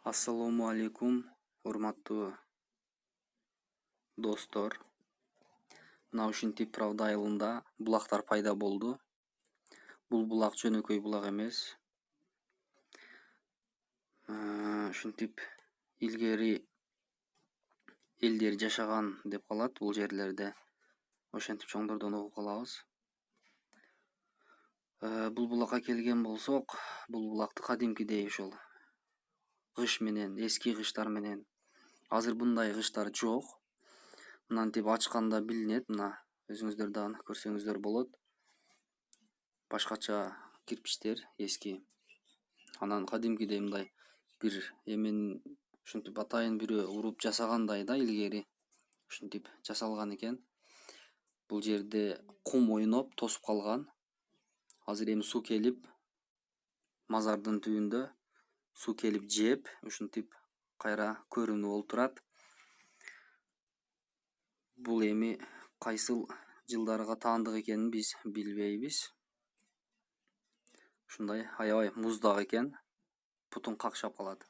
Ассаламу алейкум, урматтуу достор. Мына ушинтип Правда айылында булактар пайда болду. Бул булак жөнөкөй булак эмес. Ушинтип илгери элдер жашаган деп калат бул жерлерде. Ошентип чоңдордон угуп калабыз. Бул булакка келген болсок, бул булакты кадимкидей ошол кыш менен, эски кыштар менен. Азыр bunday кыштар жок. Мынантип ачканда билинет, мына өзүңүздөр дагы көрсөңүздөр болот. Башкача кирпичтер эски. Анан кадимкидей мындай бир эмен ушинтип атайын бирөө уруп жасагандай да илгери. Ушинтип жасалган экен. Бул жерде кум ойноп тосуп калган. Азыр эми суу келип, мазардын түбүндө суу келип жеп, ушинтип кайра көрүнүп олтурат. Бул эми кайсыл жылдарга таандык экенин биз билбейбиз. Ушундай аябай муздак экен, бутун какшап калат.